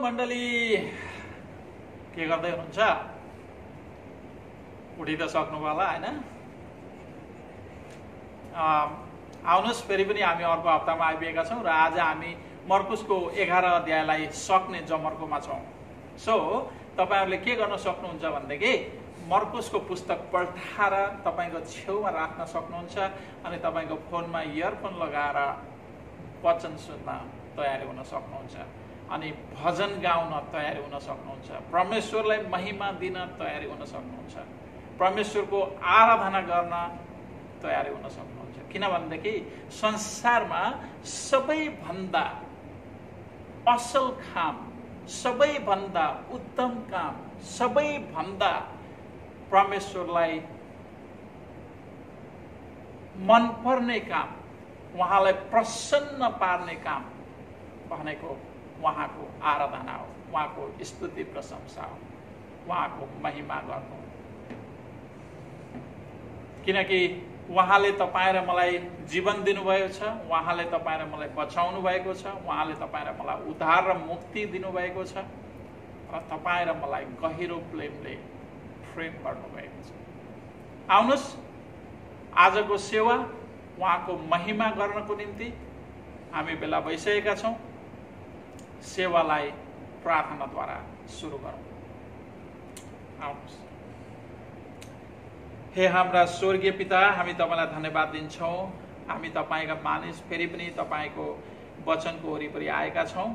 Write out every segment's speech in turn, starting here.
मण्डली के गर्दै हुनुहुन्छ? उठि त सक्नु होला हैन? आउनुहोस्, फेरि पनि हामी अर्को हप्तामा आइपुगेका छौँ र आज हामी मर्कुसको 11 अध्यायलाई सक्ने जमर्कोमा छौँ। सो तपाईहरुले के गर्न सक्नुहुन्छ भन्देखि मर्कुसको पुस्तक पल्टाएर तपाईको छेउमा राख्न सक्नुहुन्छ अनि तपाईको फोनमा इयरफोन लगाएर वचन सुन्न तयारी हुन सक्नुहुन्छ अनि भजन गाउन तयारी हुन सक्नुहुन्छ, परमेश्वरलाई महिमा दिन तयारी हुन सक्नुहुन्छ, परमेश्वरको आराधना गर्न तयारी हुन सक्नुहुन्छ। किनभनेदेखि संसारमा सबैभन्दा असल काम, सबैभन्दा उत्तम काम, सबैभन्दा परमेश्वरलाई मन पर्ने काम, उहाँलाई प्रसन्न पार्ने काम भनेको उहाँको आराधना हो, उहाँको स्तुति प्रशंसा हो, उहाँको महिमा गर्नु। किनकि उहाँले तपाईँ र मलाई जीवन दिनुभएको छ, उहाँले तपाईँ र मलाई बचाउनु भएको छ, उहाँले तपाईँ र मलाई उद्धार र मुक्ति दिनुभएको छ र तपाईँ र मलाई गहिरो प्रेमले प्रेम गर्नुभएको छ। आउनुहोस्, आजको सेवा उहाँको महिमा गर्नको निम्ति हामी बेला भइसकेका छौँ। सेवालाई प्रार्थनाद्वारा सुरु गरौँ। आउनुहोस्। हे हाम्रा स्वर्गीय पिता, हामी तपाईलाई धन्यवाद दिन्छौँ। हामी तपाईका मानिस फेरि पनि तपाईको वचनको वरिपरि आएका छौँ,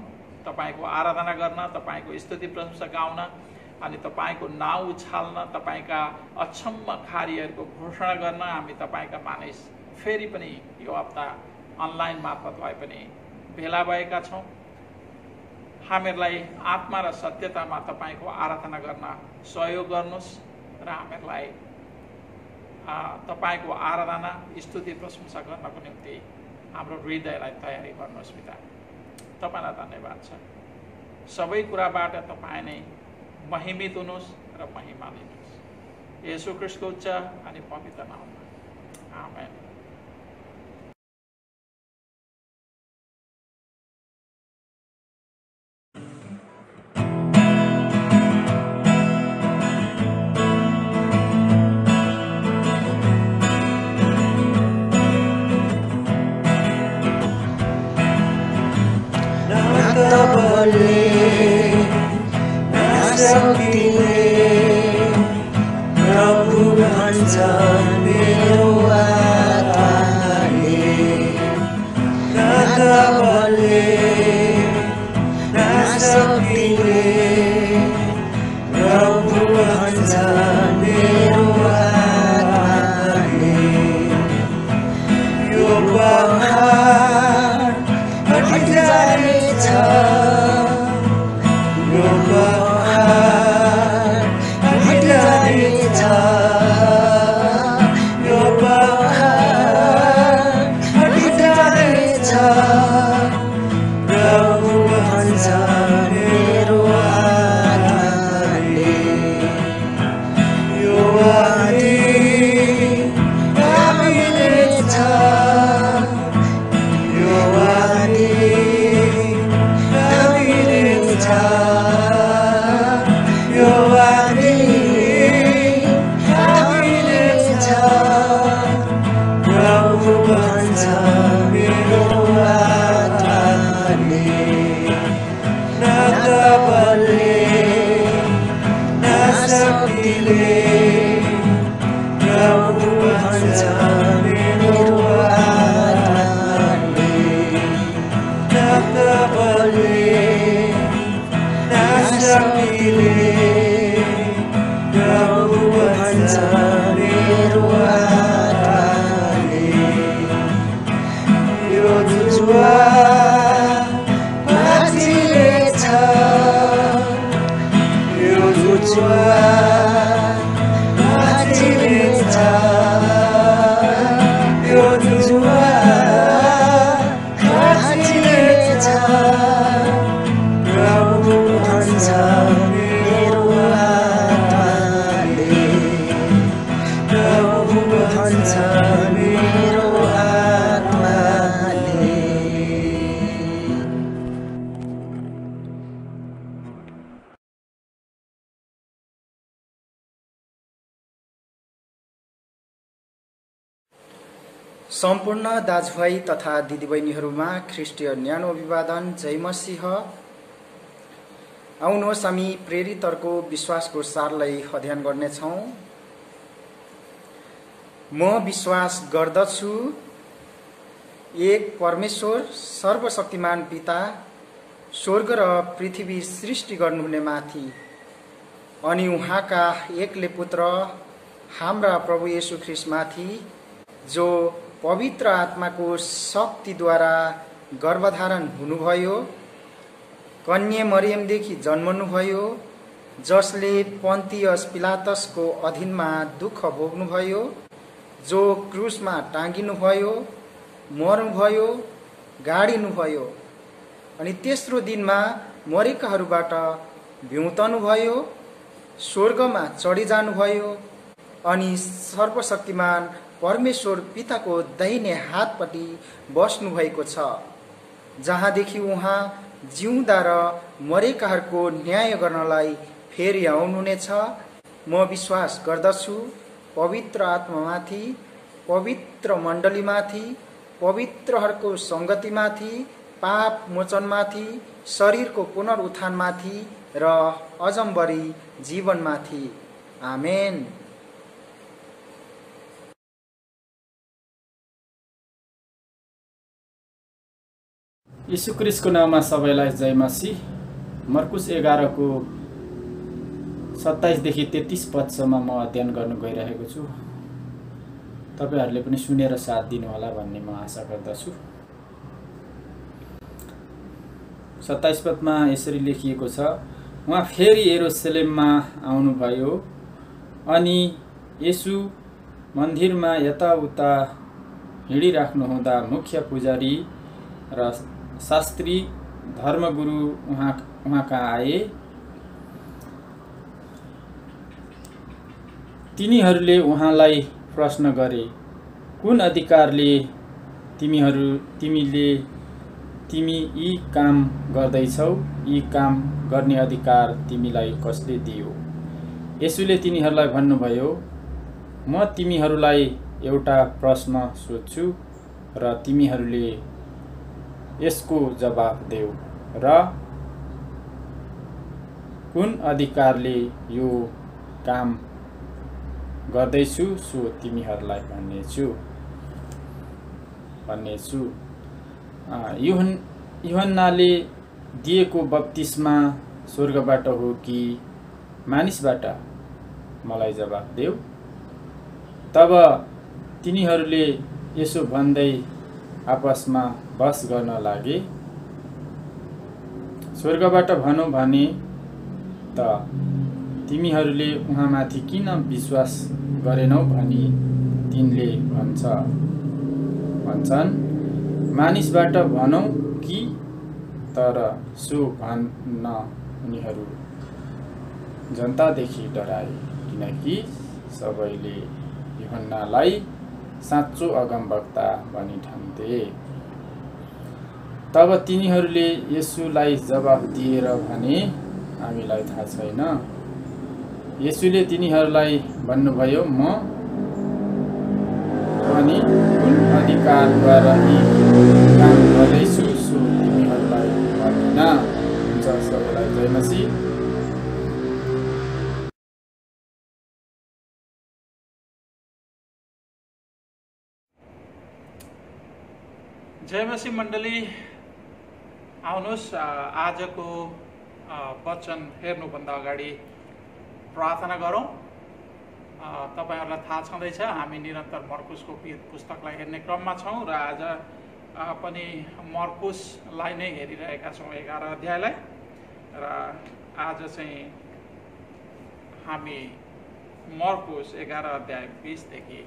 तपाईको आराधना गर्न, तपाईको स्तुति प्रशंसा गाउन अनि तपाईको नाउँ उछाल्न, तपाईका अक्षम्म कार्यहरूको घोषणा गर्न हामी तपाईका मानिस फेरि पनि यो हप्ता अनलाइन मार्फत भए पनि भेला भएका छौँ। हामीहरूलाई आत्मा र सत्यतामा तपाईको आराधना गर्न सहयोग गर्नुहोस् र हामीहरूलाई तपाईको आराधना स्तुति प्रशंसा गर्नको निम्ति हाम्रो हृदयलाई तयारी गर्नुहोस् पिता। तपाईलाई धन्यवाद छ। सबै कुराबाट तपाईँ नै महिमित हुनुहोस् र महिमा लिनुहोस्। येशू ख्रीष्टको उच्च अनि पवित्र नाममा आमेन। प्रभु भन्छ मेरो आत्माले, न त बलले न शक्तिले, प्रभु भन्छ मेरो आत्माले। यो पहाड हटिजानेछ, यो पहाड हटिजानेछ, यो पहाड हटिजानेछ, प्रभु भन्छ मेरो आत्माले। यो आदि कामिनेछ, यो आदि कामिनेछ, यो आदि कामिनेछ, प्रभु भन्छ मेरो आत्माले। न त बलले न शक्तिले, प्रभु भन्छ मेरो आत्माले। न त बलले न शक्तिले, प्रभु भन्छ मेरो आत्माले। यो जुवा माथिलेछ, यो जुवा माथिलेछ, यो जुवा माथिलेछ, प्रभु भन्छ मेरो सम्पूर्ण दाजुभाइ तथा दिदीबहिनीहरूमा ख्रिस्टीय न्यानो अभिवादन। जय मसीह। आउनुहोस् हामी प्रेरितहरूको विश्वासको सारलाई अध्ययन गर्नेछौँ। म विश्वास गर्दछु एक परमेश्वर सर्वशक्तिमान पिता, स्वर्ग र पृथ्वी सृष्टि गर्नुहुने माथि, अनि उहाँका एकले पुत्र हाम्रा प्रभु येशू ख्रीष्टमाथि, जो पवित्र आत्माको शक्तिद्वारा गर्भधारण हुनुभयो, कन्या मरियमदेखि जन्मनुभयो, जसले पन्तियस पिलातसको अधीनमा दुःख भोग्नुभयो, जो क्रुसमा टाँगिनुभयो, मर्नुभयो, गाडिनुभयो, अनि तेस्रो दिनमा मरेकाहरूबाट भ्युतनुभयो, स्वर्गमा चढिजानुभयो, अनि सर्वशक्तिमान परमेश्वर पिताको दाहिने हातपट्टि बस्नु भएको छ, जहाँदेखि उहाँ जिउँदा र मरेकाहरूको न्याय गर्नलाई फेरि आउनुहुनेछ। म विश्वास गर्दछु पवित्र आत्मामाथि, पवित्र मण्डलीमाथि, पवित्रहरूको सङ्गतिमाथि, पाप मोचनमाथि, शरीरको पुनरुत्थानमाथि र अजम्बरी जीवनमाथि। आमेन। यीशु क्रिस्टको नाममा सबैलाई जय मसीह। मर्कुस 11 को 27 देखि 33 पदसम्म म अध्ययन गर्नु गइरहेको छु। तपाईहरूले पनि सुनेर साथ दिनुहोला भन्ने म आशा गर्दछु। 27 पदमा यसरी लेखिएको छ, उहाँ फेरि यरुसलेममा आउनुभयो, अनि येशू मन्दिरमा यताउता हिँडिराख्नुहुँदा मुख्य पुजारी र शास्त्री धर्मगुरु उहाँका आए। तिनीहरूले उहाँलाई प्रश्न गरे, कुन अधिकारले तिमी यी काम गर्दैछौ? यी काम गर्ने अधिकार तिमीलाई कसले दियो? येशूले तिनीहरूलाई भन्नुभयो, म तिमीहरूलाई एउटा प्रश्न सोध्छु र तिमीहरूले यसको जवाफ देऊ, र कुन अधिकारले यो काम गर्दैछु सो तिमीहरूलाई भन्नेछु। यूहन्नाले दिएको बप्तिस्मा स्वर्गबाट हो कि मानिसबाट? मलाई जवाफ देऊ। तब तिनीहरूले यसो भन्दै आपसमा बस गर्न लागे। स्वर्गबाट भनौँ भने त तिमीहरूले उहाँमाथि किन विश्वास गरेनौ भनी तिनले भन्छन्। मानिसबाट भनौँ कि? तर सो भन्न उनीहरू जनतादेखि डराए, किनकि सबैले यूहन्नालाई साँचो अगमवक्ता भनी ठान्थे। तब तिनीहरूले येशूलाई जवाफ दिएर भने, हामीलाई थाहा छैन। येशूले तिनीहरूलाई भन्नुभयो, म पनि कुन अधिकारद्वारा यी काम गर्दैछु सो तिमीहरूलाई भन्दिन। हुन्छ, सबैलाई जय मसीह। जय मसीह मण्डली। आउनुहोस् आजको वचन हेर्नुभन्दा अगाडि प्रार्थना गरौँ। तपाईहरूलाई थाहा छँदैछ हामी निरन्तर मर्कुसको पुस्तकलाई हेर्ने क्रममा छौँ र आज पनि मर्कुसलाई नै हेरिरहेका छौँ, 11 अध्यायलाई। र आज चाहिँ हामी मर्कुस 11 अध्याय 20 देखि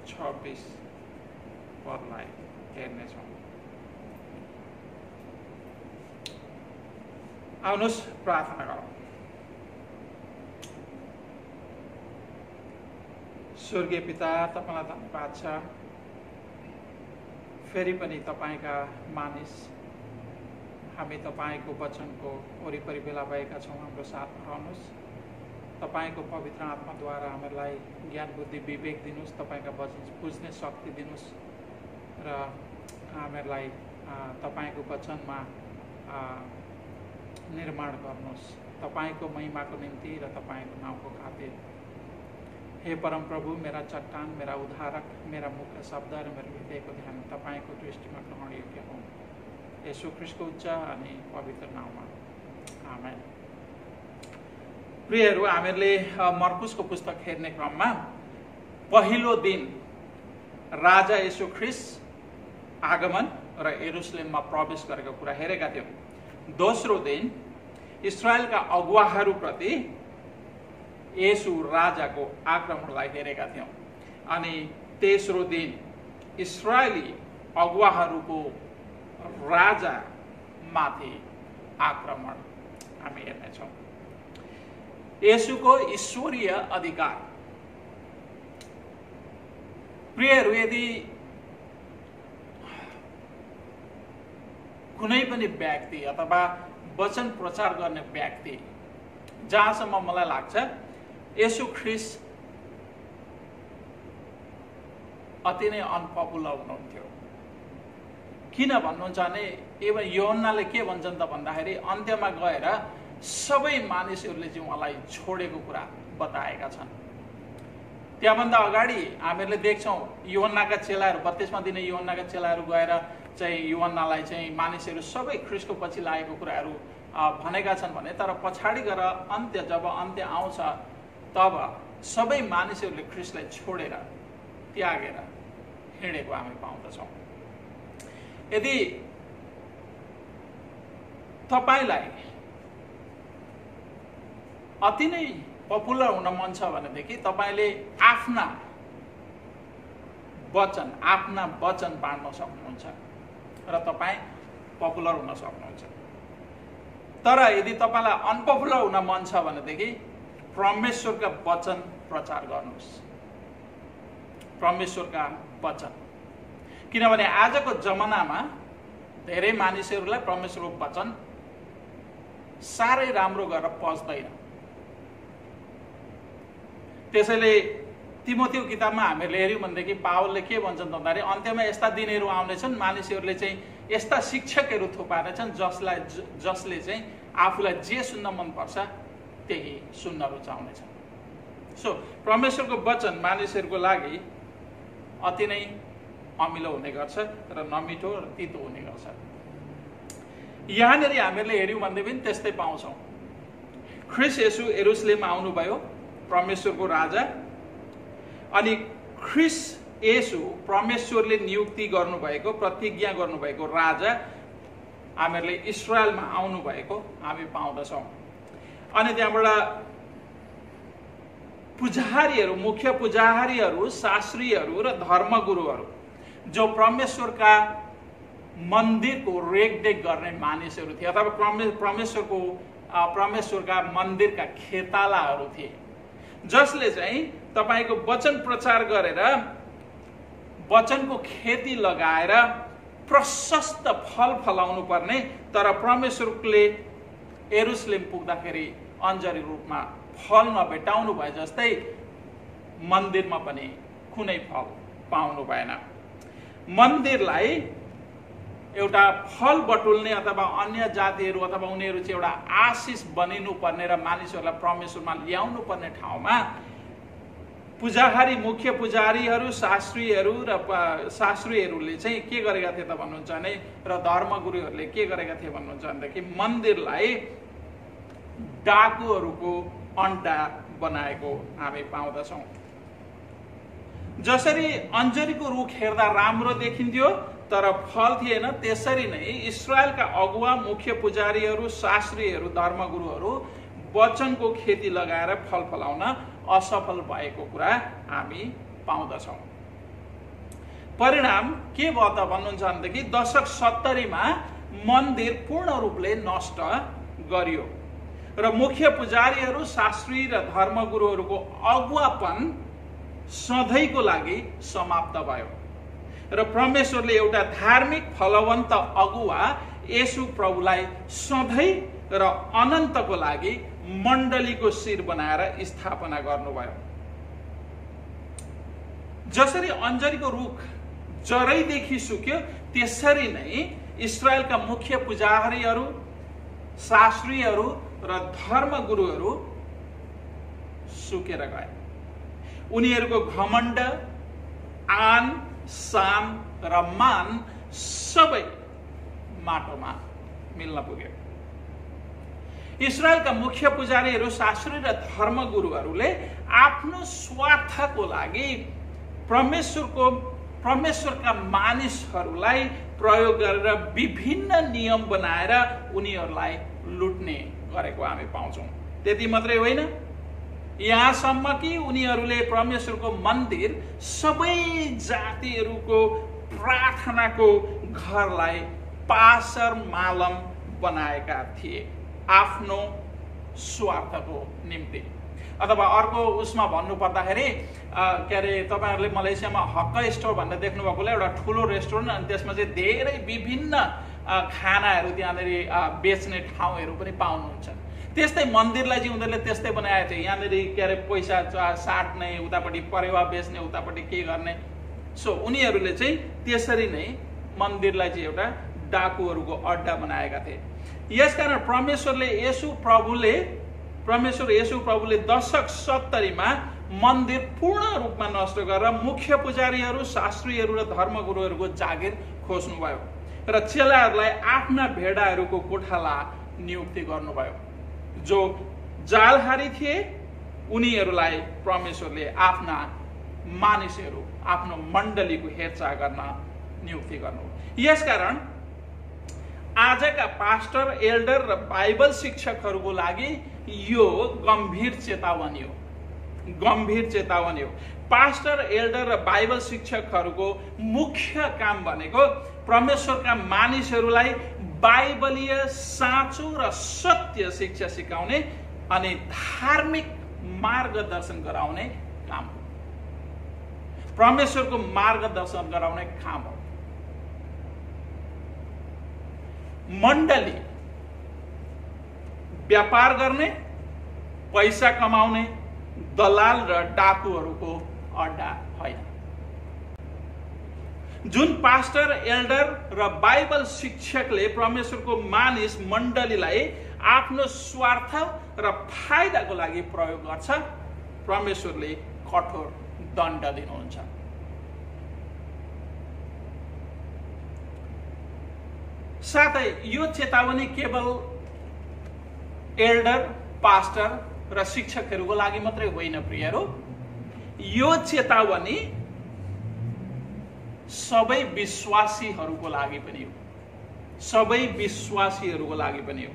26 पदलाई हेर्नेछौँ। आउनुहोस् प्रार्थना गरौँ। स्वर्गीय पिता, तपाईँलाई धन्यवाद छ, फेरि पनि तपाईँका मानिस हामी तपाईँको वचनको वरिपरि भेला भएका छौँ। हाम्रो साथमा रहनुहोस्। तपाईको पवित्र आत्माद्वारा हामीलाई ज्ञान बुद्धि विवेक दिनुस्, तपाईका वचन बुझ्ने शक्ति दिनुस् र हामीलाई तपाईको वचनमा निर्माण गर्नुस्, तपाईको महिमाको निम्ति र तपाईको नामको खातिर। हे परम प्रभु, मेरा चट्टान, मेरा उद्धारक, मेरा मुख्य शब्द र मेरो हृदयको ध्यान तपाईको दृष्टिमा ग्रहण योग्य हो। येशू ख्रीष्टको उच्च अनि पवित्र नाममा आमेन। प्रियहरू, हामीहरूले मर्कुसको पुस्तक हेर्ने क्रममा पहिलो दिन राजा येशू ख्रीष्ट आगमन र यरुशलेममा प्रवेश गरेको कुरा हेरेका थियौँ। दोस्रो दिन इस्राएलका अगुवाहरूप्रति येशू राजाको आक्रमणलाई हेरेका थियौँ अनि तेस्रो दिन इस्राएली अगुवाहरूको राजामाथि आक्रमण हामी हेर्नेछौँ। येशूको ईश्वरीय अधिकार। प्रियहरू, यदि कुनै पनि व्यक्ति अथवा वचन प्रचार गर्ने व्यक्ति, जहाँसम्म मलाई लाग्छ येशू ख्रीष्ट अति नै अनपपुलर हुनुहुन्थ्यो। किन भन्नुहुन्छ भने एवं योहन्नाले के भन्छन् त भन्दाखेरि अन्त्यमा गएर सबै मानिसहरूले चाहिँ उहाँलाई छोडेको कुरा बताएका छन्। त्यहाँभन्दा अगाडि हामीहरूले देख्छौँ योहन्नाका चेलाहरू, 32वां दिने योहन्नाका चेलाहरू गएर चाहिँ योहन्नालाई चाहिँ मानिसहरू सबै ख्रीष्टको पछि लागेको कुराहरू भनेका छन् भने, तर पछाडि गएर जब अन्त्य आउँछ तब सबै मानिसहरूले ख्रीष्टलाई छोडेर त्यागेर हिँडेको हामी पाउँदछौँ। यदि तपाईलाई अति नै पपुलर हुन मन छ भनेदेखि तपाईले आफ्ना वचन बाँड्न सक्नुहुन्छ र तपाईँ पपुलर हुन सक्नुहुन्छ। तर यदि तपाईलाई अनपपुलर हुन मन छ भनेदेखि परमेश्वरका वचन प्रचार गर्नुहोस्। परमेश्वरका वचन, किनभने आजको जमानामा धेरै मानिसहरूलाई परमेश्वरको वचन साह्रै राम्रो गरेर पच्दैन। त्यसैले तिमोथीको किताबमा हामीले हेर्यौँ भनेदेखि पावलले के भन्छन् भन्दाखेरि अन्त्यमा यस्ता दिनहरू आउनेछन्, मानिसहरूले चाहिँ यस्ता शिक्षकहरू थुपार्नेछन् जसले चाहिँ आफूलाई जे सुन्न मनपर्छ त्यही सुन्न रुचाउनेछन्। सो परमेश्वरको वचन मानिसहरूको लागि अति नै अमिलो हुने गर्छ र नमिठो र तितो हुने गर्छ। यहाँनिर हामीहरूले हेर्यौँ भन्दै पनि त्यस्तै पाउँछौँ। ख्रीष्ट येशू यरुशलेममा आउनुभयो, परमेश्वरको राजा, अनि ख्रीष्ट येशू परमेश्वरले नियुक्ति गर्नुभएको, प्रतिज्ञा गर्नुभएको राजा हामीहरूले इस्राएलमा आउनुभएको हामी पाउँदछौँ। अनि त्यहाँबाट पुजारीहरू, मुख्य पुजारीहरू, शास्त्रीहरू र धर्मगुरुहरू, जो परमेश्वरका मन्दिरको रेखदेख गर्ने मानिसहरू थिए अथवा परमेश्वरका मन्दिरका खेतालाहरू थिए, जसले चाहिँ तपाईको वचन प्रचार गरेर वचनको खेती लगाएर प्रशस्त फल फलाउनु पर्ने, तर परमेश्वरले यरुशलेम पुग्दाखेरि अन्जरी रूपमा फल नभेटाउनु भए जस्तै मन्दिरमा पनि कुनै फल पाउनु भएन। मन्दिरलाई एउटा फल बटुल्ने अथवा अन्य जातिहरू अथवा उनीहरू चाहिँ एउटा आशिष बनिनु पर्ने र मानिसहरूलाई परमेश्वरमा ल्याउनु पर्ने ठाउँमा पुजारी, मुख्य पुजारीहरू, शास्त्रीहरूले चाहिँ के गरेका थिए त भन्नुहुन्छ भने, र धर्मगुरुहरूले के गरेका थिए भन्नुहुन्छ भनेदेखि मन्दिरलाई डाकुहरूको अड्डा बनाएको हामी पाउँदछौँ। जसरी अन्जरीको रुख हेर्दा राम्रो देखिन्थ्यो तर फल थिएन, त्यसरी नै इस्राएलका अगुवा, मुख्य पुजारीहरू, शास्त्रीहरू, धर्मगुरुहरू वचनको खेती लगाएर फल फलाउन असफल भएको कुरा हामी पाउँदछौँ। परिणाम के भयो त भन्नुहुन्छ भनेदेखि दशक 70मा मन्दिर पूर्ण रूपले नष्ट गरियो र मुख्य पुजारीहरू, शास्त्री र धर्मगुरुहरूको अगुवापन सधैँको लागि समाप्त भयो र परमेश्वरले एउटा धार्मिक फलवन्त अगुवा येशू प्रभुलाई सधैँ र अनन्तको लागि मण्डलीको शिर बनाएर स्थापना गर्नुभयो। जसरी अञ्जरीको रुख जरैदेखि सुक्यो त्यसरी नै इस्राएलका मुख्य पुजारीहरू, शास्त्रीहरू र धर्मगुरुहरू सुकेर गए। उनीहरूको घमण्ड, आन, शान र मान सबै माटोमा मिल्न पुग्यो। इस्राएलका मुख्य पुजारीहरू, शास्त्री र धर्मगुरुहरूले आफ्नो स्वार्थको लागि परमेश्वरका मानिसहरूलाई प्रयोग गरेर विभिन्न नियम बनाएर उनीहरूलाई लुट्ने गरेको हामी पाउँछौँ। त्यति मात्रै होइन, यहाँसम्म कि उनीहरूले परमेश्वरको मन्दिर सबै जातिहरूको प्रार्थनाको घरलाई पासर मालम बनाएका थिए आफ्नो स्वार्थको निम्ति। अथवा अर्को उसमा भन्नु पर्दाखेरि के अरे, तपाईहरुले मलेसियामा हक्क स्टोर भन्ने देख्नुभएकोले एउटा ठुलो रेस्टुरेन्ट, अनि त्यसमा चाहिँ धेरै विभिन्न खानाहरू त्यहाँनिर बेच्ने ठाउँहरू पनि पाउनुहुन्छ। त्यस्तै मन्दिरलाई चाहिँ उनीहरूले त्यस्तै बनाएको थियो। यहाँनिर के अरे पैसा साट्ने, उतापट्टि परेवा बेच्ने, उतापट्टि के गर्ने। सो उनीहरूले चाहिँ त्यसरी नै मन्दिरलाई चाहिँ एउटा डाकुहरूको अड्डा बनाएका थिए। यसकारण परमेश्वर येशू प्रभुले दशक 70 मा मन्दिर पूर्ण रूपमा नष्ट गरेर मुख्य पुजारीहरू, शास्त्रीहरू र धर्मगुरुहरूको जागिर खोज्नुभयो र चेलाहरूलाई आफ्ना भेडाहरूको कोठाला नियुक्ति गर्नुभयो। जो जालहारी थिए उनीहरूलाई परमेश्वरले आफ्ना मानिसहरू, आफ्नो मण्डलीको हेरचाह गर्न नियुक्ति गर्नुभयो। यसकारण आजका पास्टर, एल्डर र बाइबल शिक्षकहरूको लागि यो गम्भीर चेतावनी हो। पास्टर, एल्डर र बाइबल शिक्षकहरूको मुख्य काम भनेको परमेश्वरका मानिसहरूलाई बाइबलीय साँचो र सत्य शिक्षा सिकाउने अनि धार्मिक मार्गदर्शन गराउने काम हो। परमेश्वरको मार्गदर्शन गराउने काम हो। मण्डली व्यापार गर्ने, पैसा कमाउने दलाल र डाकुहरूको अड्डा होइन। जुन पास्टर, एल्डर र बाइबल शिक्षकले परमेश्वरको मानिस मण्डलीलाई आफ्नो स्वार्थ र फाइदाको लागि प्रयोग गर्छ, परमेश्वरले कठोर दण्ड दिनुहुन्छ। साथै यो चेतावनी केवल एल्डर, पास्टर र शिक्षकहरूको लागि मात्रै होइन प्रियहरू, यो चेतावनी सबै विश्वासीहरूको लागि पनि हो। सबै विश्वासीहरूको लागि पनि हो,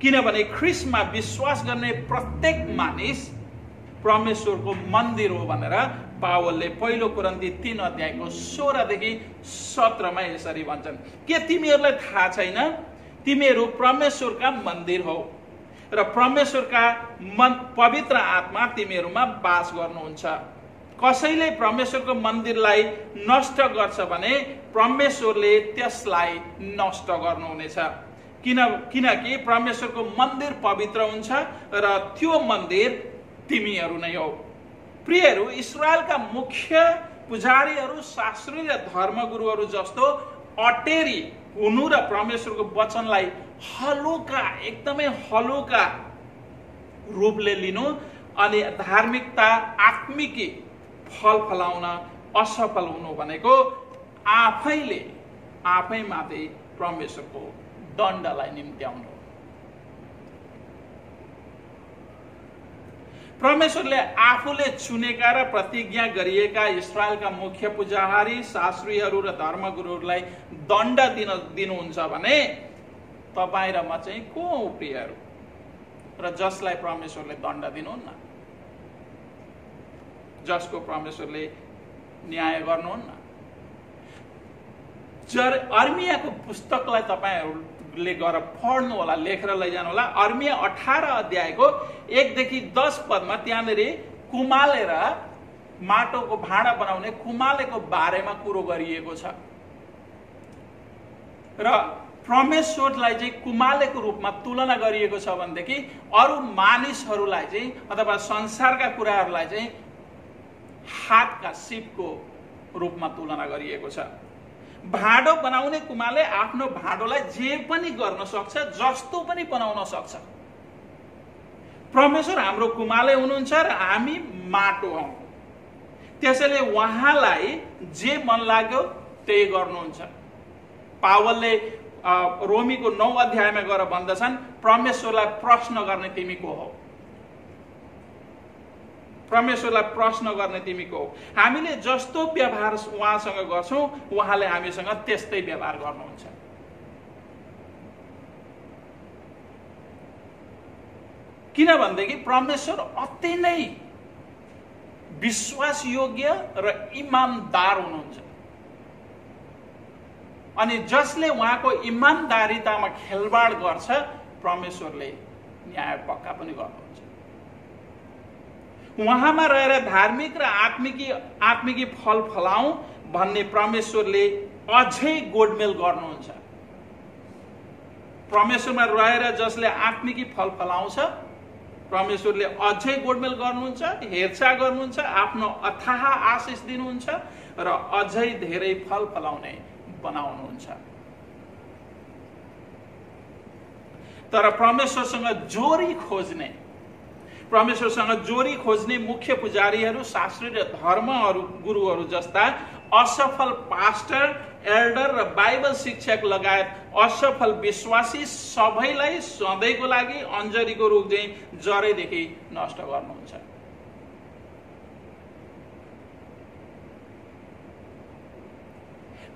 किनभने ख्रीष्टमा विश्वास गर्ने प्रत्येक मानिस परमेश्वरको मन्दिर हो भनेर पावलले 1 कोरिन्थी 3 अध्यायको 16 देखि 17 मा यसरी भन्छन्। के तिमीहरूलाई थाहा छैन? तिमीहरू परमेश्वरका मन्दिर हौ र परमेश्वरका पवित्र आत्मा तिमीहरूमा वास गर्नुहुन्छ। कसैले परमेश्वरको मन्दिरलाई नष्ट गर्छ भने परमेश्वरले त्यसलाई नष्ट गर्नुहुनेछ, किनकि परमेश्वरको मन्दिर पवित्र हुन्छ र त्यो मन्दिर तिमीहरू नै हौ। प्रियहरू, इस्राएलका मुख्य पुजारीहरू, शास्त्री र धर्मगुरुहरू जस्तो अटेरी हुनु र परमेश्वरको वचनलाई हलुका, एकदमै हलुका रूपले लिनु अनि धार्मिकता, आत्मिकी फल फलाउन असफल हुनु भनेको आफैमाथि परमेश्वरको दण्डलाई निम्त्याउनु। परमेश्वरले आफूले चुनेका र प्रतिज्ञा गरिएका इस्राएलका मुख्य पुजारी, शास्त्रीहरू र धर्मगुरुहरूलाई दण्ड दिनुहुन्छ भने तपाईँ र म चाहिँ को हो प्रियहरू, र जसलाई परमेश्वरले दण्ड दिनुहुन्न, जसको परमेश्वरले न्याय गर्नुहुन्न। अर्मियाको पुस्तकलाई तपाईहरूले गएर पढ्नु होला, लेखेर लैजानु होला। अर्मिया 18 अध्यायको 1 देखि 10 पदमा त्यहाँनिर कुमालेर माटोको भाँडा बनाउने कुमालेको बारेमा कुरो गरिएको छ र परमेश्वरलाई चाहिँ कुमालेको रूपमा तुलना गरिएको छ भनेदेखि अरू मानिसहरूलाई चाहिँ अथवा संसारका कुराहरूलाई चाहिँ हातका सिपको रूपमा तुलना गरिएको छ। भाँडो बनाउने कुमाले आफ्नो भाँडोलाई जे पनि गर्न सक्छ, जस्तो पनि बनाउन सक्छ। परमेश्वर हाम्रो कुमाले हुनुहुन्छ र हामी माटो हौ। त्यसैले उहाँलाई जे मन लाग्यो त्यही गर्नुहुन्छ। पावलले रोमीको 9 अध्यायमा गएर भन्दछन्, परमेश्वरलाई प्रश्न गर्ने तिमी को हौ? परमेश्वरलाई प्रश्न गर्ने तिमी को हौ? हामीले जस्तो व्यवहार उहाँसँग गर्छौं, उहाँले हामीसँग त्यस्तै व्यवहार गर्नुहुन्छ। किनभनेदेखि परमेश्वर अति नै विश्वासयोग्य र इमानदार हुनुहुन्छ। अनि जसले उहाँको इमानदारितामा खेलवाड गर्छ, परमेश्वरले न्याय पक्का पनि गर्नुहुन्छ। उहाँमा रहेर धार्मिक र आत्मिकी फल फलाऊ भन्ने परमेश्वरले अझै गोडमेल गर्नुहुन्छ। परमेश्वरमा रहेर जसले आत्मिकी फल फलाउँछ, परमेश्वरले अझै गोडमेल गर्नुहुन्छ, हेरचाह गर्नुहुन्छ, आफ्नो अथाह आशिष दिनुहुन्छ र अझै धेरै फल फलाउने बनाउनुहुन्छ। तर परमेश्वरसँग जोरी खोज्ने मुख्य पुजारीहरू, शास्त्री र गुरुहरू जस्ता असफल पास्टर, एल्डर र बाइबल शिक्षक लगायत असफल विश्वासी सबैलाई सधैँको लागि अन्जरीको रुख चाहिँ जरैदेखि नष्ट गर्नुहुन्छ।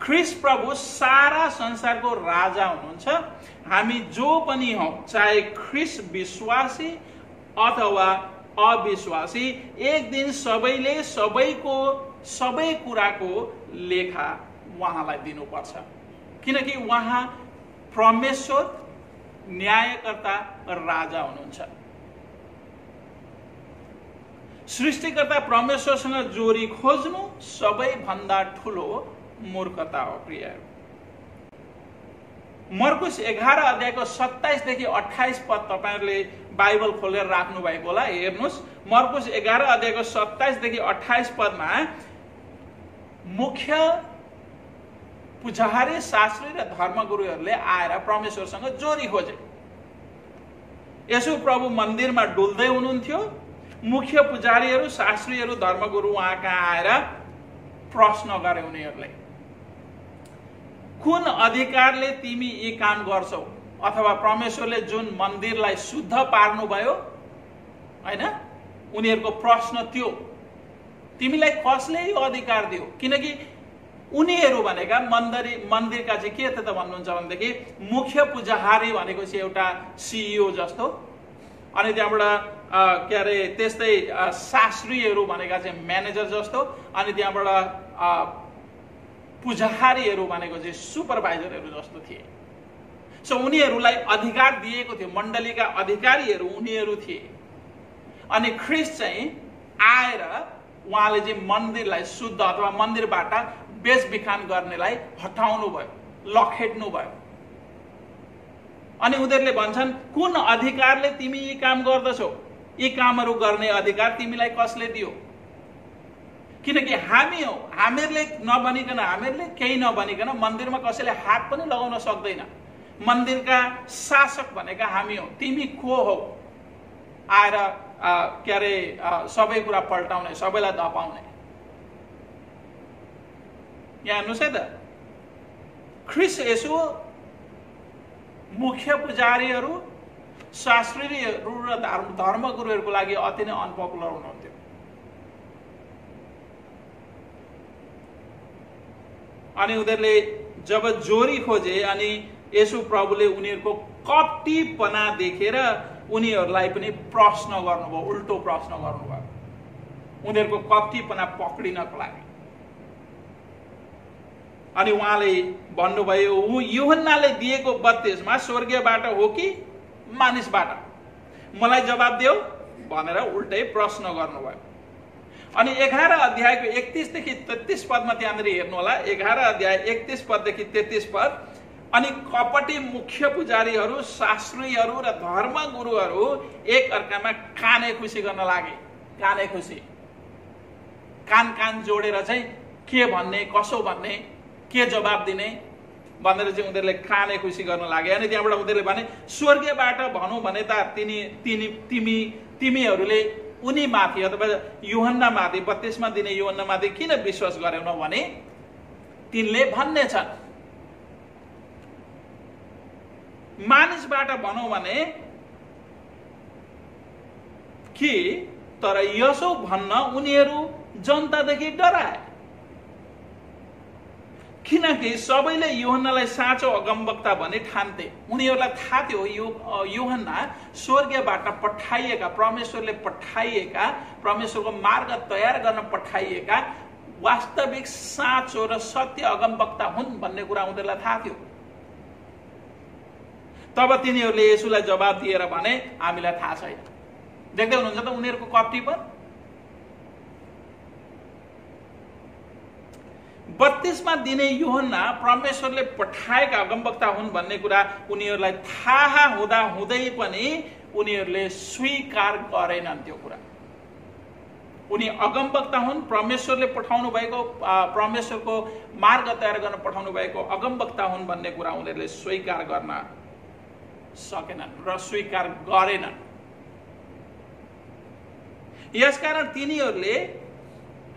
ख्रीष्ट प्रभु सारा संसारको राजा हुनुहुन्छ। हामी जो पनि हौ, चाहे ख्रीष्ट विश्वासी अथवा अविश्वासी, एक दिन सबैले सबै कुराको लेखा उहाँलाई दिनुपर्छ। किनकि उहाँ परमेश्वर, न्यायकर्ता र राजा हुनुहुन्छ। सृष्टिकर्ता परमेश्वरसँग जोडी खोज्नु सबैभन्दा ठुलो मूर्खता हो। प्रियहरू, मर्कुस 11 अध्यायको 27 देखि 28 पद तपाईहरुले बाइबल खोलेर राख्नु भएको होला। हेर्नुस्, मर्कुस 11 अध्यायको 27 देखि 28 पदमा मुख्य पुजारी, शास्त्री र धर्मगुरुहरूले आएर परमेश्वरसँग जोडी खोजे। यसो प्रभु मन्दिरमा डुल्दै हुनुहुन्थ्यो। मुख्य पुजारीहरू, शास्त्रीहरू, धर्मगुरु उहाँ कहाँ आएर प्रश्न गरे उनीहरूले, कुन अधिकारले तिमी यी काम गर्छौ? अथवा परमेश्वरले जुन मन्दिरलाई शुद्ध पार्नुभयो, हैन, उनीहरूको प्रश्न त्यो, तिमीलाई कसले यो अधिकार दियो? किनकि उनीहरू भनेका मन्दिरका चाहिँ के त भन्नुहुन्छ भनेदेखि मुख्य पुजारी भनेको चाहिँ एउटा सिइओ जस्तो, अनि त्यहाँबाट के अरे त्यस्तै शास्त्रीहरू भनेका चाहिँ म्यानेजर जस्तो, अनि त्यहाँबाट पुजारीहरू भनेको चाहिँ सुपरभाइजरहरू जस्तो थिए। सो उनीहरूलाई अधिकार दिएको थियो, मण्डलीका अधिकारीहरू उनीहरू थिए। अनि ख्रीष्ट चाहिँ आएर उहाँले चाहिँ मन्दिरलाई शुद्ध अथवा मन्दिरबाट बेचबिखान गर्नेलाई हटाउनु भयो, लखेट्नु भयो। अनि उनीहरूले भन्छन्, कुन अधिकारले तिमी यी काम गर्दछौ? यी कामहरू गर्ने अधिकार तिमीलाई कसले दियो? किनकि हामी हौ, हामीहरूले नभनिकन, हामीहरूले केही नभनिकन मन्दिरमा कसैले हात पनि लगाउन सक्दैन। मन्दिरका शासक भनेका हामी हौ। तिमी को हौ आएर के अरे सबै कुरा पल्टाउने, सबैलाई धपाउने? यहाँ हेर्नुहोस् है त, ख्रीष्ट यसो मुख्य पुजारीहरू, शास्त्रीहरू र धर्मगुरुहरूको लागि अति नै अनपपुलर हुनुहुन्थ्यो। अनि उनीहरूले जब जोरी खोजे, अनि यसु प्रभुले उनीहरूको कपटीपना देखेर उनीहरूलाई पनि प्रश्न गर्नुभयो, उल्टो प्रश्न गर्नुभयो, उनीहरूको कपटीपना पक्रिनको लागि। अनि उहाँले भन्नुभयो, यूहन्नाले दिएको बत्तिसमा स्वर्गीयबाट हो कि मानिसबाट? मलाई जवाब देऊ भनेर उल्टै प्रश्न गर्नुभयो। अनि 11 अध्यायको 31 देखि 33 पदमा त्यहाँनिर हेर्नु होला। 11 अध्याय 31 पददेखि 33 पद, अनि कपटी मुख्य पुजारीहरू, शास्त्रीहरू र धर्मगुरुहरू एक अर्कामा काने खुसी गर्न लागे। काने खुसी, कान जोडेर चाहिँ के भन्ने, कसो भन्ने, के जवाब दिने भनेर चाहिँ उनीहरूले काने खुसी गर्न लागे। अनि त्यहाँबाट उनीहरूले भने स्वर्गीयबाट भनौँ भने त तिमीहरूले उनी माथि अथवा यूहन्ना माथि, बत्तिसमा दिने यूहन्ना माथि किन विश्वास गरेनौ भने तिनले भन्ने छन्। मानिसबाट भनौँ भने कि तर यसो भन्न उनीहरू जनतादेखि डराए, किनकि सबैले यूहन्नालाई साँचो अगमवक्ता भनी ठान्थे। उनीहरूलाई थाहा थियो यूहन्ना स्वर्गबाट पठाइएका, परमेश्वरले पठाइएका, परमेश्वरको मार्ग तयार गर्न पठाइएका वास्तविक साँचो र सत्य अगमवक्ता हुन् भन्ने कुरा उनीहरूलाई थाहा थियो। तब तिनीहरूले येशूलाई जवाब दिएर भने हामीलाई थाहा छैन। देख्दै हुनुहुन्छ त उनीहरूको कपटीपन। 32मा दिने यूहन्ना परमेश्वरले पठाएका अगमवक्ता हुन् भन्ने कुरा उनीहरूलाई थाहा हुँदा हुँदै पनि उनीहरूले स्वीकार गरेनन्। त्यो कुरा उनी अगमवक्ता हुन्, परमेश्वरले पठाउनु भएको, परमेश्वरको मार्ग तयार गर्न पठाउनु भएको अगमवक्ता हुन् भन्ने कुरा उनीहरूले स्वीकार गर्न सकेनन् र स्वीकार गरेनन्। यसकारण तिनीहरूले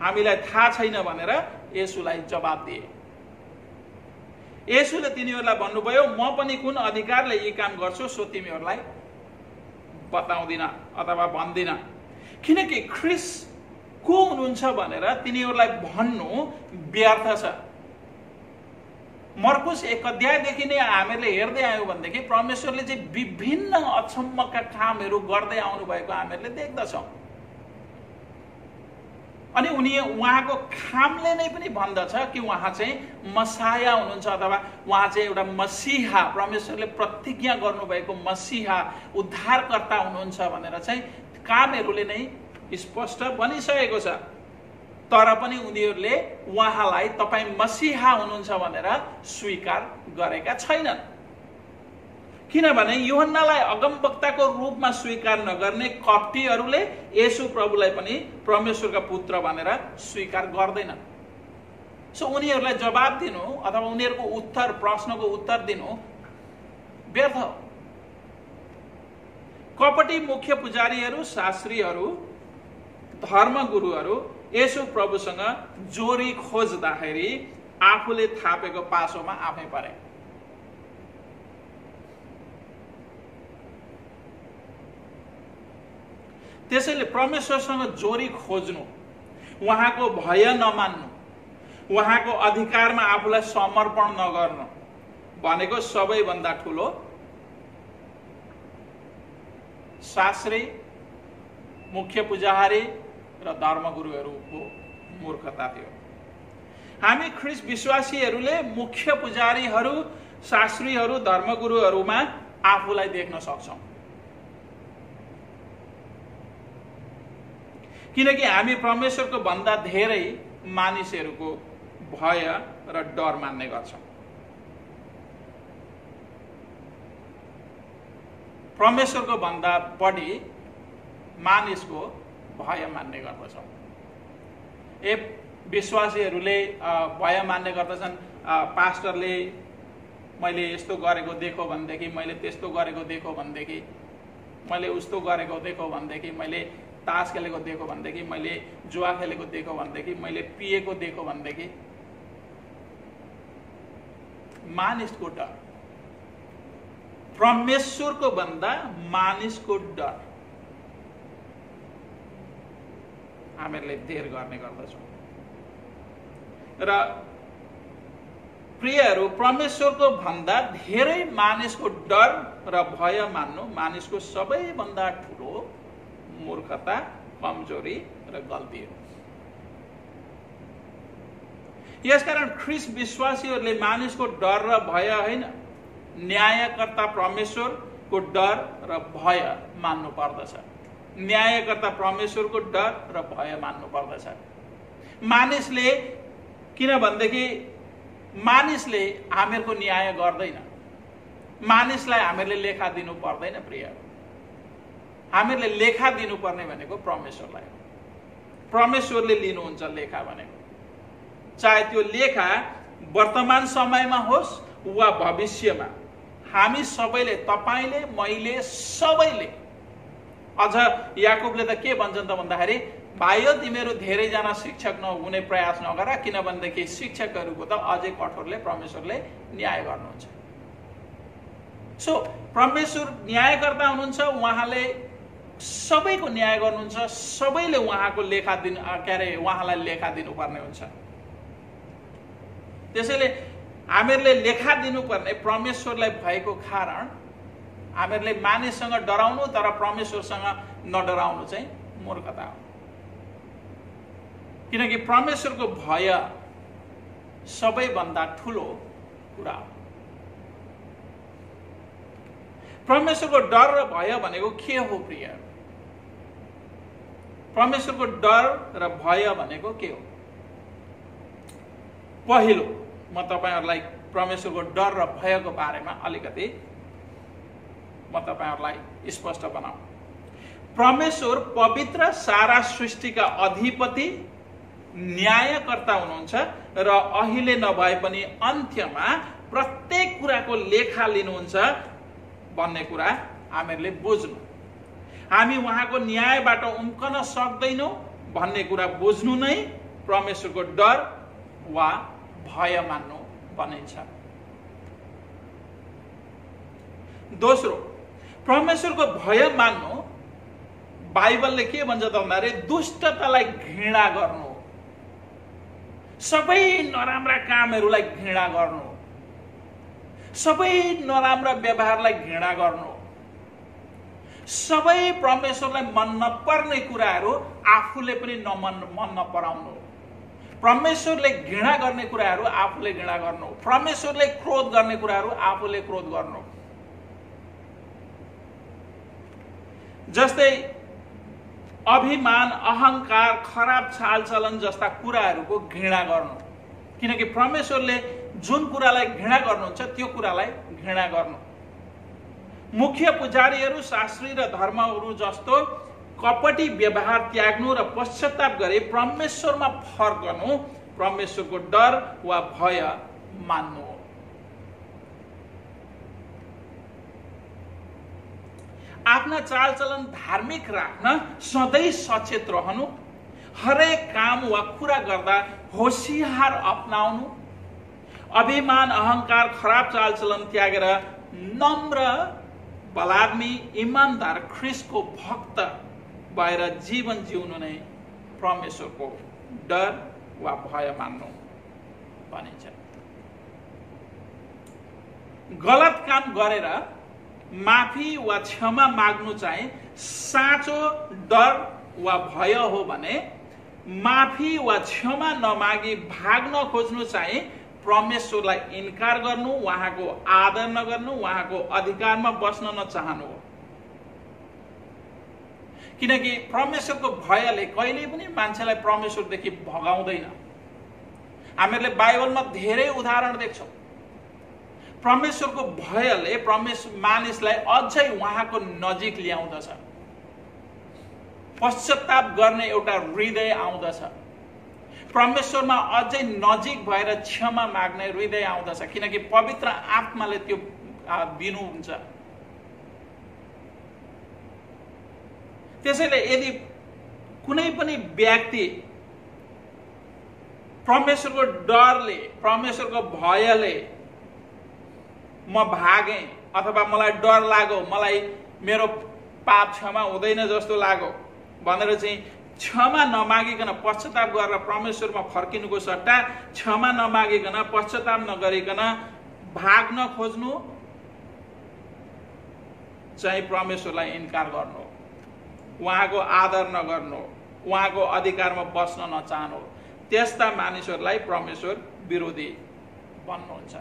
हामीलाई थाहा छैन भनेर येशूलाई जवाब दिए। येशूले तिनीहरूलाई भन्नुभयो, म पनि कुन अधिकारले यी काम गर्छु सो तिमीहरूलाई बताउँदिन अथवा भन्दिन। किनकि ख्रिस्ट को हुनुहुन्छ भनेर तिनीहरूलाई भन्नु व्यर्थ छ। मर्कुस 1 अध्यायदेखि नै हामीहरूले हेर्दै आयौँ भनेदेखि परमेश्वरले चाहिँ विभिन्न अचम्मका कामहरू गर्दै आउनु भएको हामीहरूले देख्दछौँ। अनि उहाँको कामले नै पनि भन्दछ कि उहाँ चाहिँ मसाया हुनुहुन्छ अथवा उहाँ चाहिँ एउटा मसीहा, परमेश्वरले प्रतिज्ञा गर्नुभएको मसीहा, उद्धारकर्ता हुनुहुन्छ भनेर चाहिँ कामहरूले नै स्पष्ट भनिसकेको छ। तर पनि उनीहरूले उहाँलाई तपाईँ मसीहा हुनुहुन्छ भनेर स्वीकार गरेका छैनन्। किनभने यूहन्नालाई अगमवक्ताको रूपमा स्वीकार नगर्ने कपटीहरूले येशू प्रभुलाई पनि परमेश्वरका पुत्र भनेर स्वीकार गर्दैनन्। सो उनीहरूलाई जवाब दिनु अथवा उनीहरूको उत्तर, प्रश्नको उत्तर दिनु व्यर्थ हो। कपटी मुख्य पुजारीहरू, शास्त्रीहरू, धर्मगुरुहरू येशू प्रभुसँग जोरी खोज्दाखेरि आफूले थापेको पासोमा आफै परे। त्यसैले परमेश्वरसँग जोरी खोज्नु, उहाँको भय नमान्नु, उहाँको अधिकारमा आफूलाई समर्पण नगर्नु भनेको सबैभन्दा ठुलो शास्त्री, मुख्य पुजारी र धर्मगुरुहरूको मूर्खता थियो। हामी ख्रिस्ट विश्वासीहरूले मुख्य पुजारीहरू, शास्त्रीहरू, धर्मगुरुहरूमा आफूलाई देख्न सक्छौँ। किनकि हामी परमेश्वरको भन्दा धेरै मानिसहरूको भय र डर मान्ने गर्छौँ। परमेश्वरको भन्दा बढी मानिसको भय मान्ने गर्दछौँ। विश्वासीहरूले भय मान्ने गर्दछन्। पास्टरले मैले यस्तो गरेको देखो भनेदेखि, मैले त्यस्तो गरेको देखो भनेदेखि, मैले उस्तो गरेको देखो भनेदेखि, मैले तास खेलेको देखो भनेदेखि, मैले जुवा खेलेको देखो भनेदेखि, मैले पिएको देखो भनेदेखि, मानिसको डर, परमेश्वरको भन्दा मानिसको डर हामीहरूले धेर गर्ने गर्दछौँ। र प्रियहरू, परमेश्वरको भन्दा धेरै मानिसको डर र भय मान्नु मानिसको सबैभन्दा ठुलो मूर्खता, कमजोरी र गल्ती हो। यसकारण ख्रिस्ट विश्वासीहरूले मानिसको डर र भय होइन, न्यायकर्ता परमेश्वरको डर र भय मान्नु पर्दछ। न्यायकर्ता परमेश्वरको डर र भय मान्नु पर्दछ। मानिसले, किनभनेदेखि मानिसले हामीहरूको न्याय गर्दैन, मानिसलाई हामीहरूले लेखा दिनु पर्दैन प्रिय। हामीहरूले लेखा दिनुपर्ने भनेको परमेश्वरलाई हो। परमेश्वरले लिनुहुन्छ लेखा भनेको, चाहे त्यो लेखा वर्तमान समयमा होस् वा भविष्यमा। हामी सबैले, तपाईले, मैले, सबैले। अझ याकुबले त के भन्छन् त भन्दाखेरि, भाइयो तिमीहरू धेरैजना शिक्षक नहुने प्रयास नगर, किनभनेदेखि शिक्षकहरूको त अझै कठोरले परमेश्वरले न्याय गर्नुहुन्छ। सो परमेश्वर न्यायकर्ता हुनुहुन्छ, उहाँले सबैको न्याय गर्नुहुन्छ, सबैले उहाँको लेखा दिनु उहाँलाई लेखा दिनुपर्ने हुन्छ। त्यसैले हामीहरूले लेखा दिनुपर्ने परमेश्वरलाई भएको कारण हामीहरूले मानिससँग डराउनु तर परमेश्वरसँग नडराउनु चाहिँ मूर्खता हो। किनकि परमेश्वरको भय सबैभन्दा ठुलो कुरा हो। परमेश्वरको डर र भय भनेको के हो प्रिय? परमेश्वरको डर र भय भनेको के हो? पहिलो म तपाईहरुलाई परमेश्वरको डर र भयको बारेमा अलिकति म तपाईहरुलाई स्पष्ट बनाऊ। परमेश्वर पवित्र सारा सृष्टिका अधिपति न्यायकर्ता हुनुहुन्छ र अहिले नभए पनि अन्त्यमा प्रत्येक कुराको लेखा लिनुहुन्छ भन्ने कुरा हामीहरूले बुझ्नु। हामी उहाँको न्यायबाट उम्कन सक्दैनौँ भन्ने कुरा बुझ्नु नै परमेश्वरको डर वा भय मान्नु भनिन्छ। दोस्रो, परमेश्वरको भय मान्नु बाइबलले के भन्छ त भन्दाखेरि दुष्टतालाई घृणा गर्नु, सबै नराम्रा कामहरूलाई घृणा गर्नु, सबै नराम्रा व्यवहारलाई घृणा गर्नु, सबै परमेश्वरलाई मन नपर्ने कुराहरू आफूले पनि मन नपराउनु, परमेश्वरले घृणा गर्ने कुराहरू आफूले घृणा गर्नु, परमेश्वरले क्रोध गर्ने कुराहरू आफूले क्रोध गर्नु। जस्तै अभिमान, अहंकार, खराब चालचलन जस्ता कुराहरूको घृणा गर्नु। किनकि परमेश्वरले जुन कुरालाई घृणा गर्नुहुन्छ त्यो कुरालाई घृणा गर्नु। मुख्य पुजारीहरू, शास्त्री र धर्महरू जस्तो कपटी व्यवहार त्याग्नु र पश्चाताप गरी परमेश्वरमा फर्कनु परमेश्वरको डर वा भय मान्नु हो। आफ्ना चालचलन धार्मिक राख्न सधैँ सचेत रहनु, हरेक काम वा कुरा गर्दा होशियार अपनाउनु, अभिमान, अहंकार, खराब चालचलन त्यागेर नम्र, बलादमी, इमानदार ख्रिस्टको भक्त भएर जीवन जिउनु नै परमेश्वरको डर वा भय मान्नु भनिन्छ। गलत काम गरेर माफी वा क्षमा माग्नु चाहिँ साँचो डर वा भय हो भने माफी वा क्षमा नमागी भाग्न खोज्नु चाहिँ परमेश्वरलाई इन्कार गर्नु, उहाँको आदर नगर्नु, उहाँको अधिकारमा बस्न नचाहनु हो। किनकि परमेश्वरको भयले कहिले पनि मान्छेलाई परमेश्वरदेखि भगाउँदैन। हामीहरूले बाइबलमा धेरै उदाहरण देख्छौँ। परमेश्वरको भयले मानिसलाई अझै उहाँको नजिक ल्याउँदछ, पश्चाताप गर्ने एउटा हृदय आउँदछ, परमेश्वरमा अझै नजिक भएर क्षमा माग्ने हृदय आउँदछ। किनकि पवित्र आत्माले त्यो दिनुहुन्छ। त्यसैले यदि कुनै पनि व्यक्ति परमेश्वरको डरले, परमेश्वरको भयले म भागेँ अथवा मलाई डर लाग्यो, मलाई मेरो पाप क्षमा हुँदैन जस्तो लाग्यो भनेर चाहिँ क्षमा नमागिकन पश्चाताप गरेर परमेश्वरमा फर्किनुको सट्टा क्षमा नमागिकन पश्चाताप नगरिकन भाग्न खोज्नु चाहिँ परमेश्वरलाई इन्कार गर्नु, उहाँको आदर नगर्नु, उहाँको अधिकारमा बस्न नचाहनु। त्यस्ता मानिसहरूलाई परमेश्वर विरोधी भन्नुहुन्छ।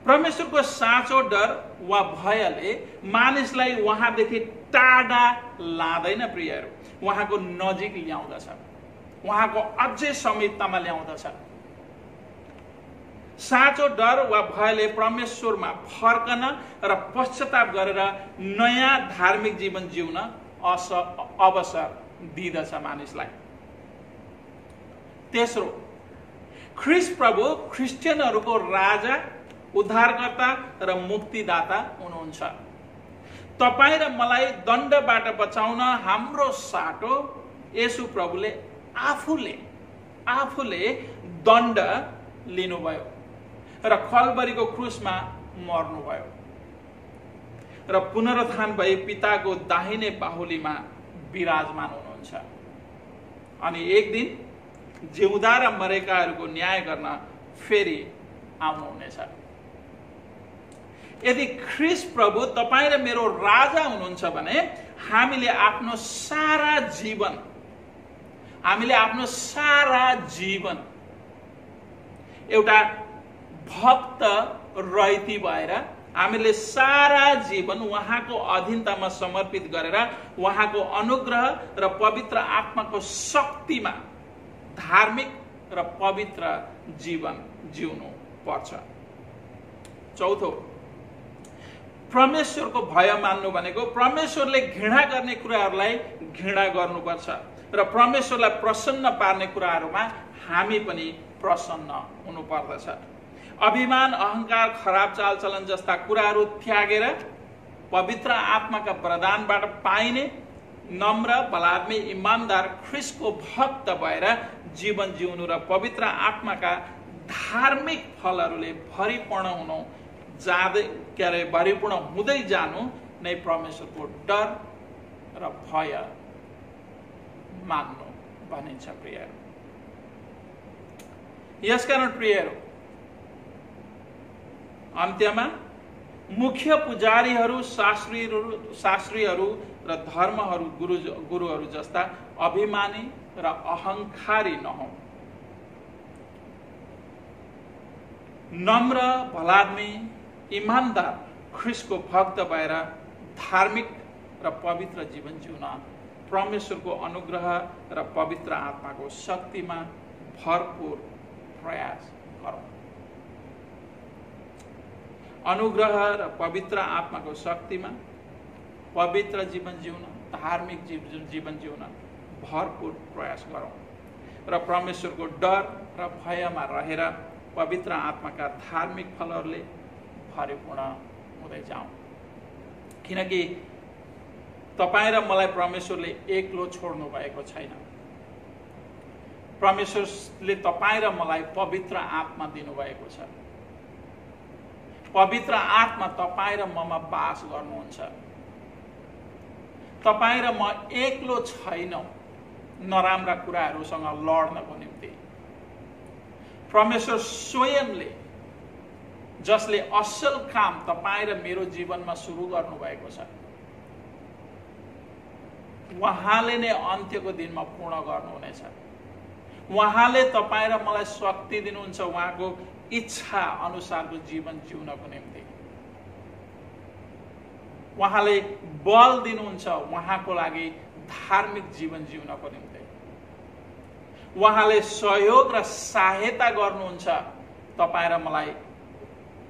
परमेश्वरको साँचो डर वा भयले मानिसलाई उहाँदेखि टाढा लाँदैन प्रियहरू, उहाँको नजिक ल्याउँदछ, उहाँको अझै समीपतामा ल्याउँदछ। साँचो डर वा भयले परमेश्वरमा फर्कन र पश्चाताप गरेर नयाँ धार्मिक जीवन जिउन अवसर दिदछ मानिसलाई। तेस्रो, ख्रिस्ट प्रभु क्रिस्चियनहरूको राजा, उद्धारकर्ता र मुक्तिदाता हुनुहुन्छ। तपाईँ र मलाई दण्डबाट बचाउन हाम्रो साटो येशू प्रभुले आफूले दण्ड लिनुभयो र कल्वरीको क्रुसमा मर्नुभयो र पुनरुत्थान भई पिताको दाहिने बाहुलीमा विराजमान हुनुहुन्छ। अनि एक दिन जिउँदा र मरेकाहरूको न्याय गर्न फेरि आउनुहुनेछ। यदि ख्रिस्ट प्रभु तपाईँ र मेरो राजा हुनुहुन्छ भने हामीले आफ्नो सारा जीवन एउटा भक्त रहिती भएर हामीले सारा जीवन उहाँको अधीनतामा समर्पित गरेर उहाँको अनुग्रह र पवित्र आत्माको शक्तिमा धार्मिक र पवित्र जीवन जिउनु पर्छ। चौथो, परमेश्वरको भय मान्नु भनेको परमेश्वरले घृणा गर्ने कुराहरूलाई घृणा गर्नुपर्छ र परमेश्वरलाई प्रसन्न पार्ने कुराहरूमा हामी पनि प्रसन्न हुनुपर्दछ। अभिमान, अहंकार, खराब चालचलन जस्ता कुराहरू त्यागेर पवित्र आत्माका वरदानबाट पाइने नम्र, बलात्मी, इमानदार ख्रिस्टको भक्त भएर जीवन जिउनु र पवित्र आत्माका धार्मिक फलहरूले भरिपूर्ण हुँदै जानु नै परमेश्वरको डर र भय मान्नु भनिन्छ। प्रियहरू, यसकारण प्रियहरू, अन्त्यमा मुख्य पुजारीहरू, शास्त्रीहरू र गुरुहरू जस्ता अभिमानी र अहंकारी नहौं। नम्र, भलाद्मी, इमानदार ख्रिस्टको भक्त भएर धार्मिक र पवित्र जीवन जिउन परमेश्वरको अनुग्रह र पवित्र आत्माको शक्तिमा भरपूर प्रयास गरौँ। अनुग्रह र पवित्र आत्माको शक्तिमा पवित्र जीवन जिउन, धार्मिक जीवन जिउन भरपूर प्रयास गरौँ र परमेश्वरको डर र भयमा रहेर पवित्र आत्माका धार्मिक फलहरूले भरिपूर्ण हुँदै जाउँ। किनकि तपाईँ र मलाई परमेश्वरले एक्लो छोड्नु भएको छैन। परमेश्वरले तपाईँ र मलाई पवित्र आत्मा दिनुभएको छ। पवित्र आत्मा तपाईँ र ममा बास गर्नुहुन्छ। तपाईँ र म एक्लो छैनौं नराम्रा कुराहरूसँग लड्नको निम्ति। परमेश्वर स्वयंले, जसले असल काम तपाईँ र मेरो जीवनमा सुरु गर्नुभएको छ, उहाँले नै अन्त्यको दिनमा पूर्ण गर्नुहुनेछ। उहाँले तपाईँ र मलाई शक्ति दिनुहुन्छ उहाँको इच्छा अनुसारको जीवन जिउनको निम्ति। उहाँले बल दिनुहुन्छ उहाँको लागि धार्मिक जीवन जिउनको निम्ति। उहाँले सहयोग र सहायता गर्नुहुन्छ तपाईँ र मलाई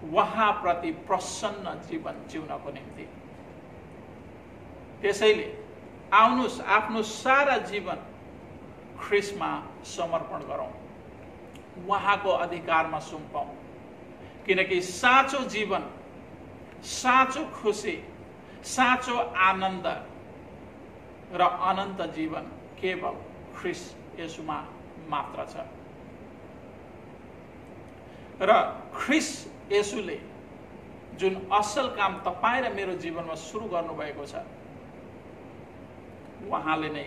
उहाँप्रति प्रसन्न जीवन जिउनको निम्ति। त्यसैले आउनुस्, आफ्नो सारा जीवन ख्रिस्टमा समर्पण गरौँ, उहाँको अधिकारमा सुम्पौँ। किनकि साँचो जीवन, साँचो खुसी, साँचो आनन्द र अनन्त जीवन केवल ख्रिस्ट येशूमा मात्र छ। र ख्रिस्ट येशूले जुन असल काम तपाईँ र मेरो जीवनमा सुरु गर्नुभएको छ, उहाँले नै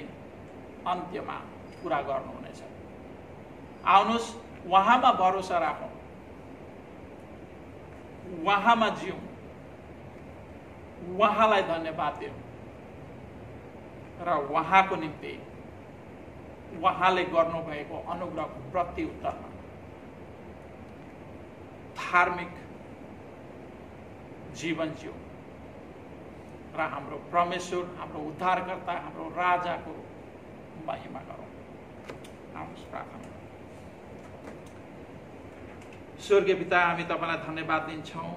अन्त्यमा पूरा गर्नुहुनेछ। आउनुस्, उहाँमा भरोसा राखौँ, उहाँमा जिउँ, उहाँलाई धन्यवाद दिउँ र उहाँको निम्ति उहाँले गर्नुभएको अनुग्रहको प्रत्युत्तरमा धार्मिक जीवन जिउँ र हाम्रो परमेश्वर, हाम्रो उद्धारकर्ता, हाम्रो राजाको महिमा गरौँ। आउनुहोस् प्रार्थना। स्वर्गीय पिता, हामी तपाईलाई धन्यवाद दिन्छौँ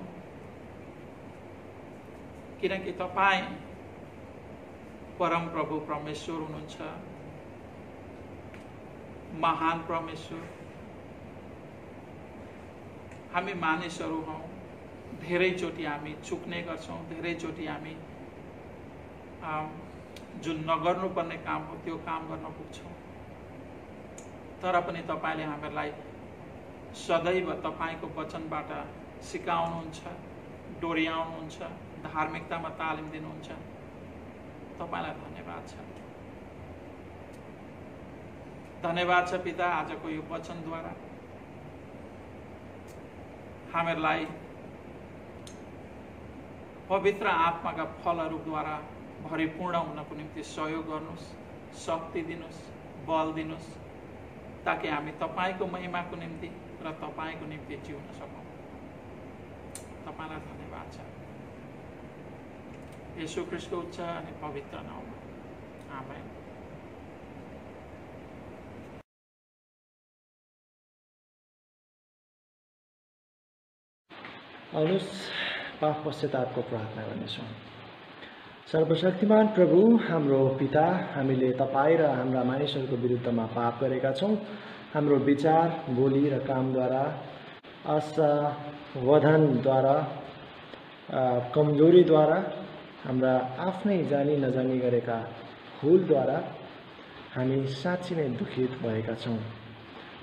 किनकि तपाईँ परम प्रभु परमेश्वर हुनुहुन्छ, महान परमेश्वर। हामी मानिसहरू हौँ, धेरैचोटि हामी चुक्ने गर्छौँ, धेरैचोटि हामी जुन नगर्नुपर्ने काम हो त्यो काम गर्न पुग्छौँ। तर पनि तपाईले हामीलाई सदैव तपाईको वचनबाट सिकाउनुहुन्छ, डोर्याउनुहुन्छ, धार्मिकतामा तालिम दिनुहुन्छ। तपाईलाई धन्यवाद छ। धन्यवाद छ पिता, आजको यो वचनद्वारा हामीलाई पवित्र आत्माका फलहरूद्वारा भरिपूर्ण हुनको निम्ति सहयोग गर्नुहोस्, शक्ति दिनुहोस्, बल दिनुहोस्, ताकि हामी तपाईको महिमाको निम्ति र तपाईको निम्ति जिउन सकौँ। तपाईलाई धन्यवाद छ। येशू ख्रीष्टको उच्च अनि पवित्र नाममा आमेन। आउनुहोस् पाप पश्चातापको प्रार्थना गर्नेछौँ। सर्वशक्तिमान प्रभु हाम्रो पिता, हामीले तपाईँ र हाम्रा मानिसहरूको विरुद्धमा पाप गरेका छौँ। हाम्रो विचार, बोली र कामद्वारा, असावधानद्वारा, कमजोरीद्वारा, हाम्रा आफ्नै जानी नजानी गरेका भुलद्वारा हामी साँच्चै नै दुखित भएका छौँ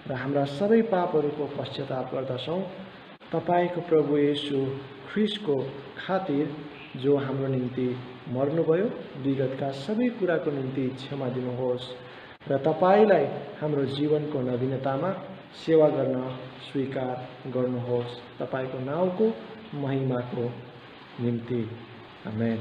र हाम्रा सबै पापहरूको पश्चाताप गर्दछौँ। तपाईको प्रभु येशू ख्रीष्टको खातिर जो हाम्रो निम्ति मर्नुभयो, विगतका सबै कुराको निम्ति क्षमा दिनुहोस् र तपाईलाई हाम्रो जीवनको नवीनतामा सेवा गर्न स्वीकार गर्नुहोस्। तपाईको नाउँको महिमाको निम्ति आमेन।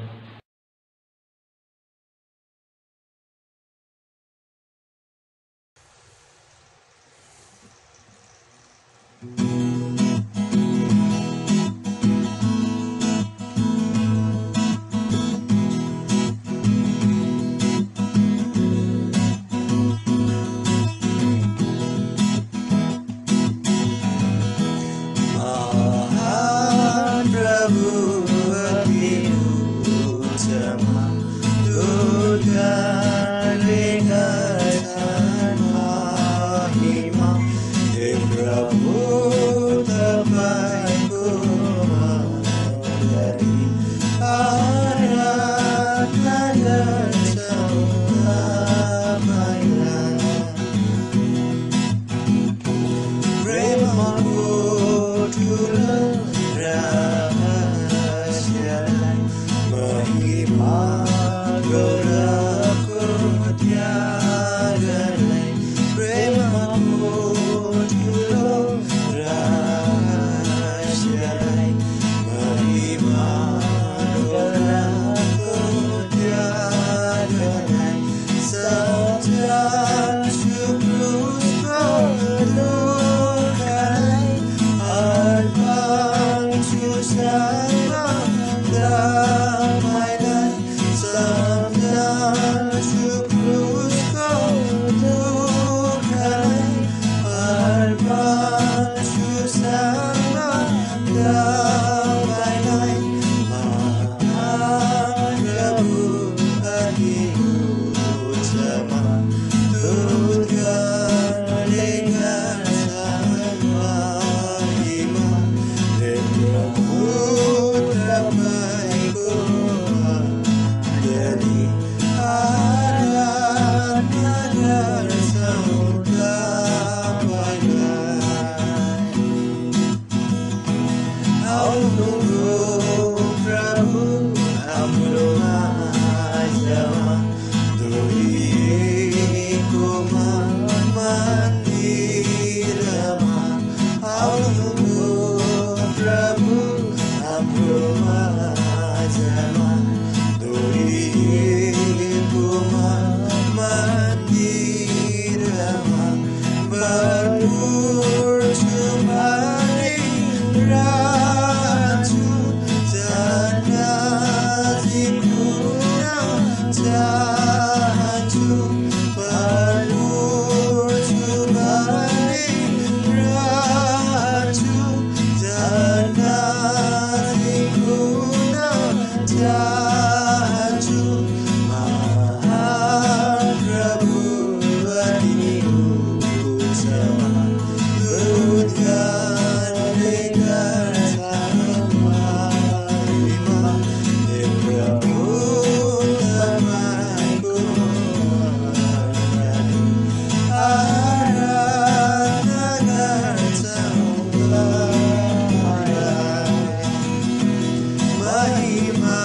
To महिमा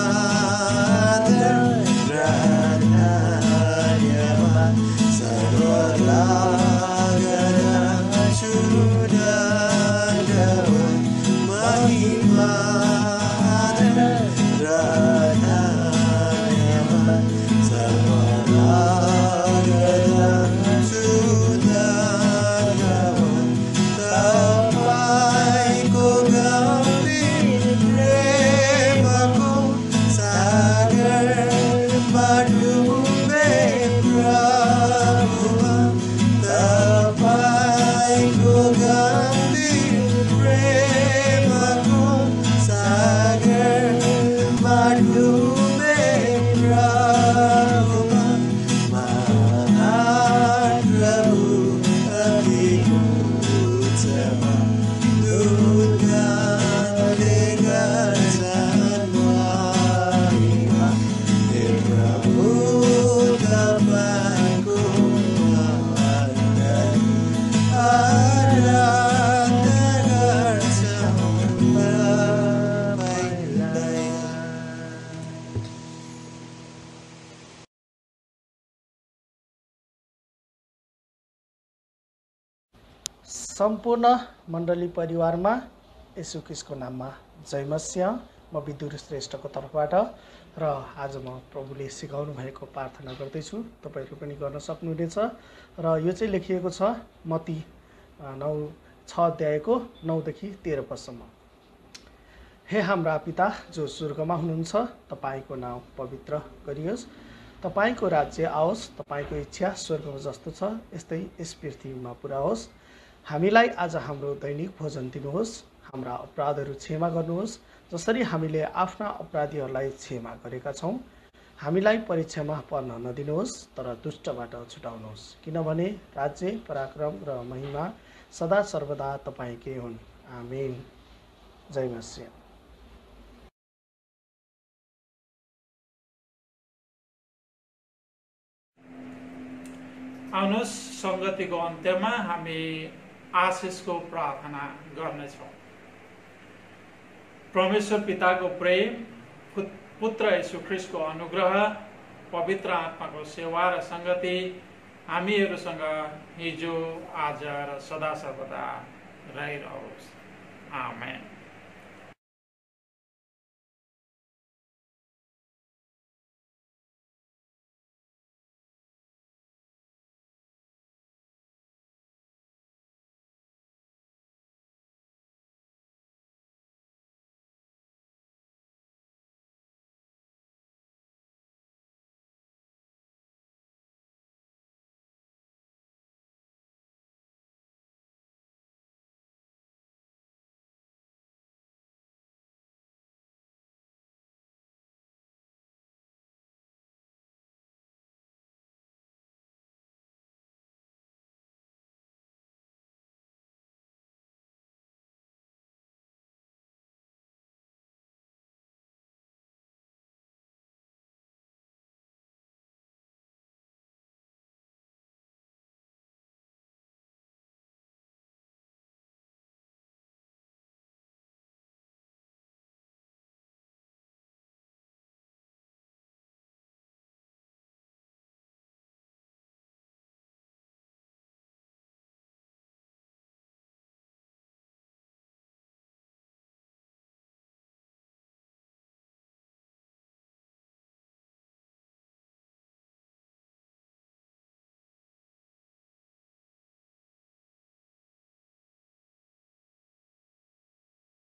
सम्पूर्ण मण्डली परिवारमा येशू ख्रीष्टको नाममा जय मसीह। म विदुर श्रेष्ठको तर्फबाट र आज म प्रभुले सिकाउनु भएको प्रार्थना गर्दैछु, तपाईहरु पनि गर्न सक्नुहुनेछ। र यो चाहिँ लेखिएको छ मत्ती 6 अध्यायको 9 देखि 13 पदसम्म। हे हाम्रा पिता जो स्वर्गमा हुनुहुन्छ, तपाईको नाउँ पवित्र गरियोस्, तपाईको राज्य आओस्, तपाईको इच्छा स्वर्गमा जस्तो छ यस्तै यस पृथ्वीमा पुरा होस्। हामीलाई आज हाम्रो दैनिक भोजन दिनुहोस्, हाम्रा अपराधहरू क्षमा गर्नुहोस् जसरी हामीले आफ्ना अपराधीहरूलाई क्षमा गरेका छौँ। हामीलाई परीक्षामा पर्न नदिनुहोस् तर दुष्टबाट छुटाउनुहोस्, किनभने राज्य, पराक्रम र महिमा सदा सर्वदा तपाईकै हुन्। आमेन। जय मसीह। आउनुहोस् संगतिको अन्त्यमा हामी आशिषको प्रार्थना गर्नेछौँ। परमेश्वर पिताको प्रेम, पुत्र येशू ख्रीष्टको अनुग्रह, पवित्र आत्माको सेवा र संगति हामीहरूसँग हिजो, आज र सदा सर्वदा रहिरहोस्। आमेन।